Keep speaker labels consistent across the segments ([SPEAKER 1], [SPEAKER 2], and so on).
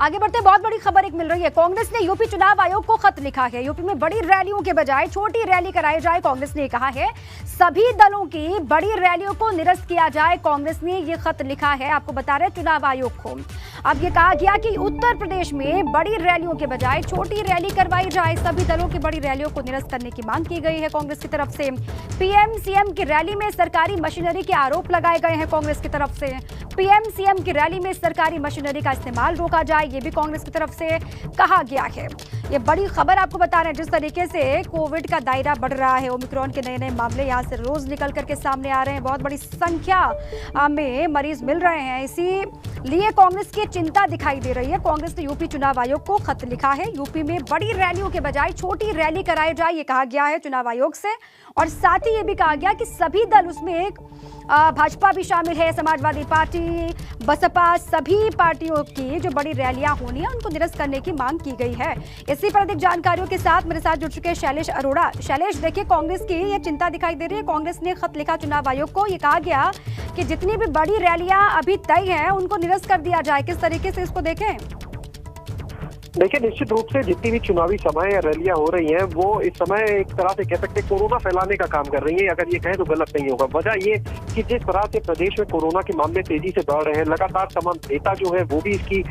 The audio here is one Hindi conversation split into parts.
[SPEAKER 1] आगे बढ़ते बहुत बड़ी खबर एक मिल रही है। कांग्रेस ने यूपी चुनाव आयोग को खत लिखा है। यूपी में बड़ी रैलियों के बजाय छोटी रैली कराई जाए, कांग्रेस ने कहा है। सभी दलों की बड़ी रैलियों को निरस्त किया जाए, कांग्रेस ने यह खत लिखा है। आपको बता रहे चुनाव आयोग को अब यह कहा गया कि उत्तर प्रदेश में बड़ी रैलियों के बजाय छोटी रैली करवाई जाए। सभी दलों की बड़ी रैलियों को निरस्त करने की मांग की गई है कांग्रेस की तरफ से। पीएम सीएम की रैली में सरकारी मशीनरी के आरोप लगाए गए हैं कांग्रेस की तरफ से। पीएम सीएम की रैली में सरकारी मशीनरी का इस्तेमाल रोका जाए, ये भी कांग्रेस की तरफ से कहा गया है। ये बड़ी खबर आपको बता रहे हैं। जिस तरीके से कोविड का दायरा बढ़ रहा है, ओमिक्रॉन के नए नए मामले यहां से रोज निकल करके सामने आ रहे हैं, बहुत बड़ी संख्या में मरीज मिल रहे हैं, इसीलिए कांग्रेस की चिंता दिखाई दे रही है। कांग्रेस ने यूपी चुनाव आयोग को खत लिखा है। यूपी में बड़ी रैलियों के बजाय छोटी रैली कराई जाए, ये कहा गया है चुनाव आयोग से। और साथ ही ये भी कहा गया कि सभी दल, उसमें एक भाजपा भी शामिल है, समाजवादी पार्टी, बसपा, सभी पार्टियों की जो बड़ी रैलियां होनी है उनको निरस्त करने की मांग की गई है। इसी पर अधिक जानकारियों के साथ मेरे साथ जुड़ चुके शैलेश अरोड़ा। शैलेश, देखिए कांग्रेस की ये चिंता दिखाई दे रही है। कांग्रेस ने खत लिखा चुनाव आयोग को, ये कहा गया कि जितनी भी बड़ी रैलियां अभी तय हैं उनको निरस्त कर दिया जाए। किस तरीके से इसको देखें?
[SPEAKER 2] देखिए, निश्चित रूप से जितनी भी चुनावी सभाएं या रैलियां हो रही हैं वो इस समय एक तरह से कह सकते हैं कोरोना फैलाने का काम कर रही हैं। अगर ये कहें तो गलत नहीं होगा। वजह ये कि जिस तरह से प्रदेश में कोरोना के मामले तेजी से बढ़ रहे हैं, लगातार तमाम नेता जो है वो भी इसकी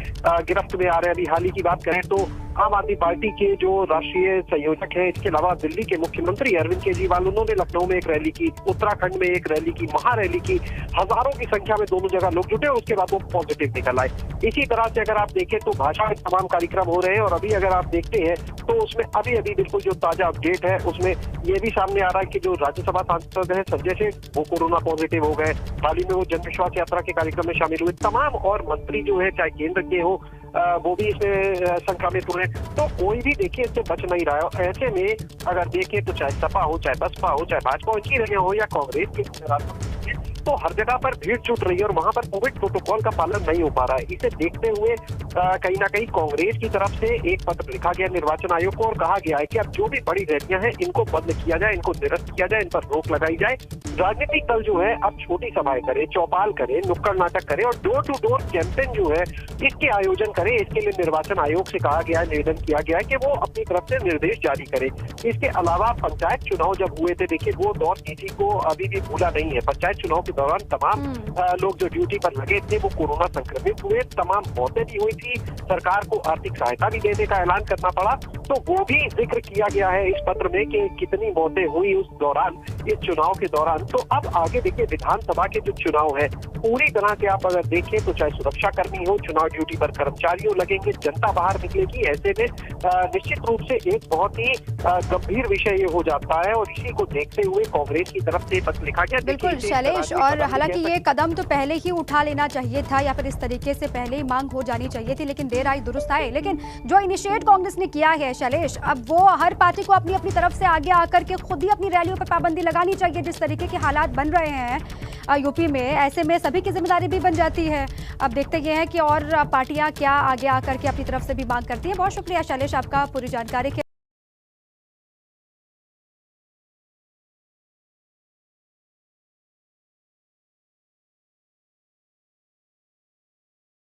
[SPEAKER 2] गिरफ्त में आ रहे हैं। अभी हाल ही की बात करें तो आम आदमी पार्टी के जो राष्ट्रीय संयोजक हैं, इसके अलावा दिल्ली के मुख्यमंत्री अरविंद केजरीवाल, उन्होंने लखनऊ में एक रैली की, उत्तराखंड में एक रैली की, महारैली की। हजारों की संख्या में दोनों जगह लोग जुटे और उसके बाद वो पॉजिटिव निकल आए। इसी तरह से अगर आप देखें तो भाषा में तमाम कार्यक्रम हो रहे हैं और अभी अगर आप देखते हैं तो उसमें अभी बिल्कुल जो ताजा अपडेट है उसमें ये भी सामने आ रहा है कि जो राज्यसभा सांसद है संजय सिंह, वो कोरोना पॉजिटिव हो गए। हाल ही में वो जन विश्वास यात्रा के कार्यक्रम में शामिल हुए। तमाम और मंत्री जो है, चाहे केंद्र के हो, वो भी इसमें संक्रमित हुए। तो कोई भी देखिए इससे बच नहीं रहा है। ऐसे में अगर देखें तो चाहे सपा हो, चाहे बसपा हो, चाहे भाजपा की रैलियां हो या कांग्रेस की, तो हर जगह पर भीड़ जुट रही है और वहां पर कोविड प्रोटोकॉल का पालन नहीं हो पा रहा है। इसे देखते हुए कहीं ना कहीं कांग्रेस की तरफ से एक पत्र लिखा गया निर्वाचन आयोग को और कहा गया है कि अब जो भी बड़ी रैलियां हैं इनको बंद किया जाए, इनको निरस्त किया जाए, इन पर रोक लगाई जाए। राजनीतिक दल जो है अब छोटी सभाएं करे, चौपाल करे, नुक्कड़ नाटक करे और डोर टू डोर कैंपेन जो है इसके आयोजन करे। इसके लिए निर्वाचन आयोग से कहा गया है, निवेदन किया गया है कि वो अपनी तरफ से निर्देश जारी करे। इसके अलावा पंचायत चुनाव जब हुए थे, देखिए वो दौर किसी को अभी भी भूला नहीं है। पंचायत चुनाव के दौरान तमाम लोग जो ड्यूटी पर लगे थे वो कोरोना संक्रमित हुए, तमाम मौतें भी हुई थी। सरकार को आर्थिक सहायता भी देने का ऐलान करना पड़ा, तो वो भी जिक्र किया गया है इस पत्र में कि कितनी मौतें हुई उस दौरान, इस चुनाव के दौरान। तो अब आगे देखिए विधानसभा के जो चुनाव है पूरी तरह से आप अगर देखें तो चाहे सुरक्षा कर्मी हो, चुनाव ड्यूटी पर कर्मचारियों लगेंगे, जनता बाहर निकलेगी। ऐसे में निश्चित रूप से एक बहुत ही गंभीर विषय ये हो जाता है और इसी को देखते हुए कांग्रेस की तरफ से पत्र लिखा गया।
[SPEAKER 1] बिल्कुल शैलेश, और हालांकि ये कदम तो पहले ही उठा लेना चाहिए था या फिर इस तरीके से पहले ही मांग हो जानी चाहिए थी, लेकिन देर आई दुरुस्त आए। लेकिन जो इनिशिएट कांग्रेस ने किया है शैलेश, अब वो हर पार्टी को अपनी अपनी तरफ से आगे आकर के खुद ही अपनी रैलियों पर पाबंदी लगानी चाहिए। जिस तरीके के हालात बन रहे हैं यूपी में, ऐसे में सभी की जिम्मेदारी भी बन जाती है। अब देखते ये हैं कि और पार्टियां क्या आगे आकर के अपनी तरफ से भी मांग करती हैं। बहुत शुक्रिया शैलेश आपका पूरी जानकारी के